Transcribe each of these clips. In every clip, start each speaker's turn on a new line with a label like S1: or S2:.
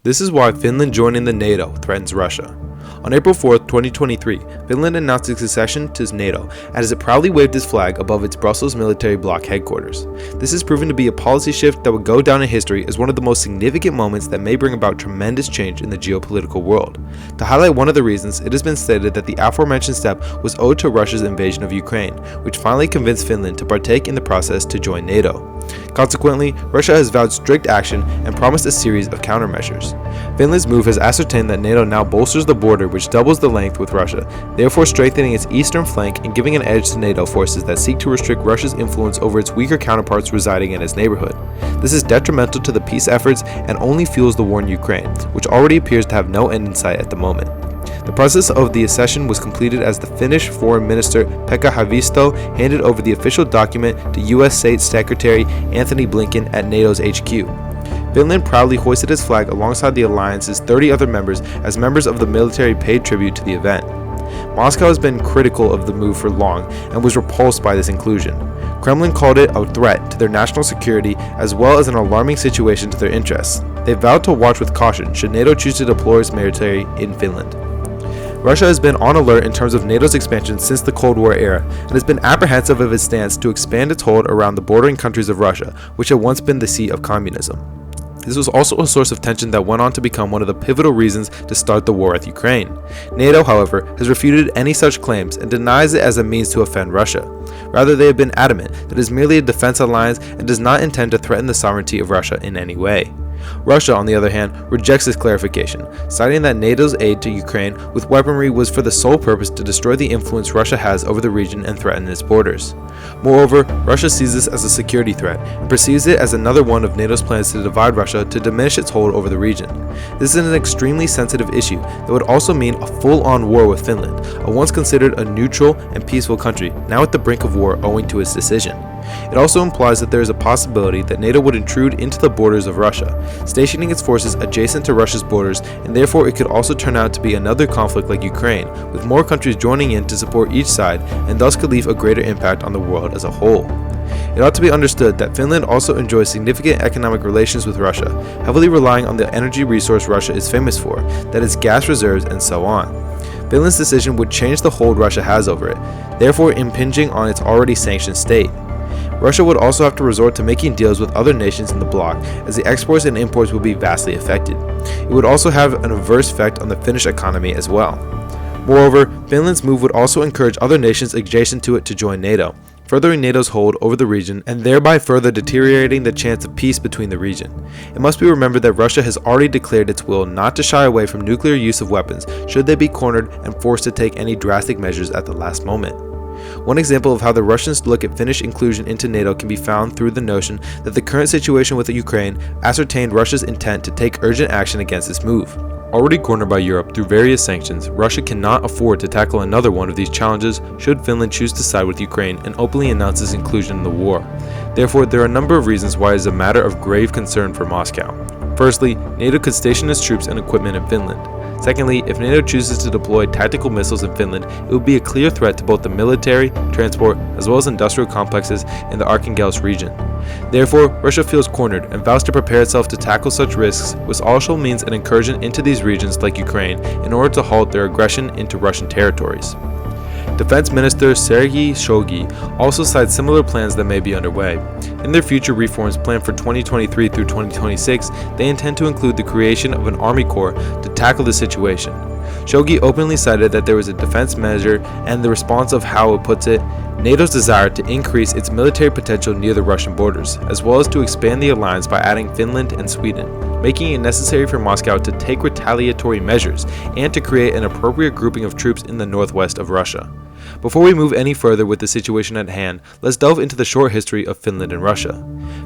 S1: This is why Finland joining the NATO threatens Russia. On April 4, 2023, Finland announced its accession to NATO as it proudly waved its flag above its Brussels military bloc headquarters. This has proven to be a policy shift that would go down in history as one of the most significant moments that may bring about tremendous change in the geopolitical world. To highlight one of the reasons, it has been stated that the aforementioned step was owed to Russia's invasion of Ukraine, which finally convinced Finland to partake in the process to join NATO. Consequently, Russia has vowed strict action and promised a series of countermeasures. Finland's move has ascertained that NATO now bolsters the border, which doubles the length with Russia, therefore strengthening its eastern flank and giving an edge to NATO forces that seek to restrict Russia's influence over its weaker counterparts residing in its neighborhood. This is detrimental to the peace efforts and only fuels the war in Ukraine, which already appears to have no end in sight at the moment. The process of the accession was completed as the Finnish Foreign Minister Pekka Haavisto handed over the official document to U.S. State Secretary Antony Blinken at NATO's HQ. Finland proudly hoisted its flag alongside the alliance's 30 other members as members of the military paid tribute to the event. Moscow has been critical of the move for long and was repulsed by this inclusion. Kremlin called it a threat to their national security as well as an alarming situation to their interests. They vowed to watch with caution should NATO choose to deploy its military in Finland. Russia has been on alert in terms of NATO's expansion since the Cold War era and has been apprehensive of its stance to expand its hold around the bordering countries of Russia, which had once been the seat of communism. This was also a source of tension that went on to become one of the pivotal reasons to start the war with Ukraine. NATO, however, has refuted any such claims and denies it as a means to offend Russia. Rather, they have been adamant that it is merely a defense alliance and does not intend to threaten the sovereignty of Russia in any way. Russia, on the other hand, rejects this clarification, citing that NATO's aid to Ukraine with weaponry was for the sole purpose to destroy the influence Russia has over the region and threaten its borders. Moreover, Russia sees this as a security threat and perceives it as another one of NATO's plans to divide Russia to diminish its hold over the region. This is an extremely sensitive issue that would also mean a full-on war with Finland, a once considered a neutral and peaceful country, now at the brink of war owing to its decision. It also implies that there is a possibility that NATO would intrude into the borders of Russia, stationing its forces adjacent to Russia's borders, and therefore it could also turn out to be another conflict like Ukraine, with more countries joining in to support each side, and thus could leave a greater impact on the world as a whole. It ought to be understood that Finland also enjoys significant economic relations with Russia, heavily relying on the energy resource Russia is famous for, that is gas reserves and so on. Finland's decision would change the hold Russia has over it, therefore impinging on its already sanctioned state. Russia would also have to resort to making deals with other nations in the bloc, as the exports and imports would be vastly affected. It would also have an adverse effect on the Finnish economy as well. Moreover, Finland's move would also encourage other nations adjacent to it to join NATO, furthering NATO's hold over the region and thereby further deteriorating the chance of peace between the region. It must be remembered that Russia has already declared its will not to shy away from nuclear use of weapons should they be cornered and forced to take any drastic measures at the last moment. One example of how the Russians look at Finnish inclusion into NATO can be found through the notion that the current situation with Ukraine ascertained Russia's intent to take urgent action against this move. Already cornered by Europe through various sanctions, Russia cannot afford to tackle another one of these challenges should Finland choose to side with Ukraine and openly announce its inclusion in the war. Therefore, there are a number of reasons why it is a matter of grave concern for Moscow. Firstly, NATO could station its troops and equipment in Finland. Secondly, if NATO chooses to deploy tactical missiles in Finland, it would be a clear threat to both the military, transport, as well as industrial complexes in the Arkhangelsk region. Therefore, Russia feels cornered and vows to prepare itself to tackle such risks, which also means an incursion into these regions like Ukraine in order to halt their aggression into Russian territories. Defense Minister Sergei Shoigu also cites similar plans that may be underway. In their future reforms planned for 2023 through 2026, they intend to include the creation of an army corps to tackle the situation. Shoigu openly cited that there was a defense measure and the response of how it puts it, NATO's desire to increase its military potential near the Russian borders, as well as to expand the alliance by adding Finland and Sweden, making it necessary for Moscow to take retaliatory measures and to create an appropriate grouping of troops in the northwest of Russia. Before we move any further with the situation at hand, let's delve into the short history of Finland and Russia.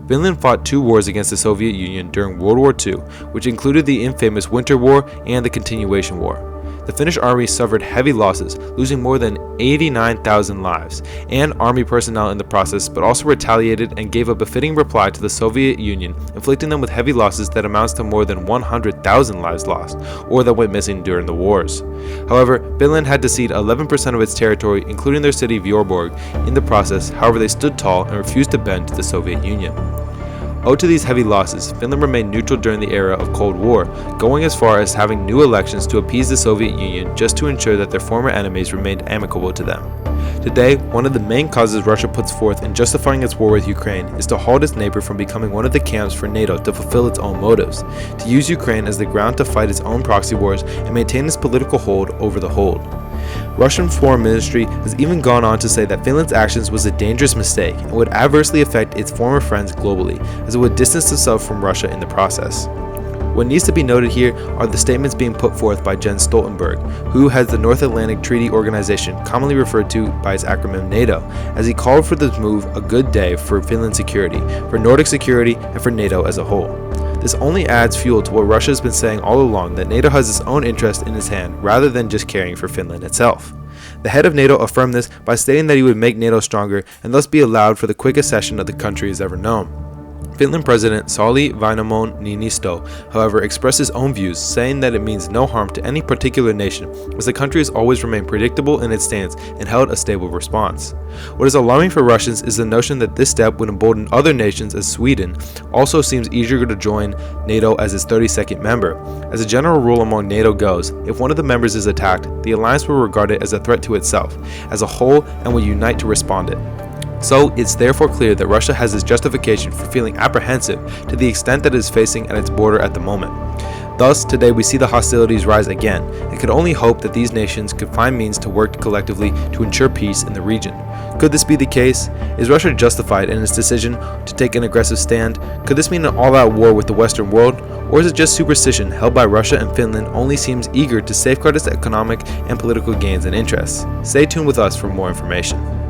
S1: Finland fought 2 wars against the Soviet Union during World War II, which included the infamous Winter War and the Continuation War. The Finnish army suffered heavy losses, losing more than 89,000 lives and army personnel in the process, but also retaliated and gave a befitting reply to the Soviet Union, inflicting them with heavy losses that amounts to more than 100,000 lives lost, or that went missing during the wars. However, Finland had to cede 11% of its territory, including their city Viborg, in the process. However, they stood tall and refused to bend to the Soviet Union. Owed to these heavy losses, Finland remained neutral during the era of Cold War, going as far as having new elections to appease the Soviet Union just to ensure that their former enemies remained amicable to them. Today, one of the main causes Russia puts forth in justifying its war with Ukraine is to halt its neighbor from becoming one of the camps for NATO to fulfill its own motives, to use Ukraine as the ground to fight its own proxy wars and maintain its political hold over the hold. Russian Foreign Ministry has even gone on to say that Finland's actions was a dangerous mistake and would adversely affect its former friends globally, as it would distance itself from Russia in the process. What needs to be noted here are the statements being put forth by Jens Stoltenberg, who heads the North Atlantic Treaty Organization, commonly referred to by its acronym NATO, as he called for this move a good day for Finland's security, for Nordic security, and for NATO as a whole. This only adds fuel to what Russia has been saying all along, that NATO has its own interest in its hand rather than just caring for Finland itself. The head of NATO affirmed this by stating that he would make NATO stronger and thus be allowed for the quickest accession of the country has ever known. Finland President Sauli Niinisto, however, expressed his own views, saying that it means no harm to any particular nation, as the country has always remained predictable in its stance and held a stable response. What is alarming for Russians is the notion that this step would embolden other nations, as Sweden also seems eager to join NATO as its 32nd member. As a general rule among NATO goes, if one of the members is attacked, the alliance will regard it as a threat to itself as a whole and will unite to respond it. So, it's therefore clear that Russia has its justification for feeling apprehensive to the extent that it is facing at its border at the moment. Thus, today we see the hostilities rise again, and could only hope that these nations could find means to work collectively to ensure peace in the region. Could this be the case? Is Russia justified in its decision to take an aggressive stand? Could this mean an all-out war with the Western world? Or is it just superstition held by Russia and Finland only seems eager to safeguard its economic and political gains and interests? Stay tuned with us for more information.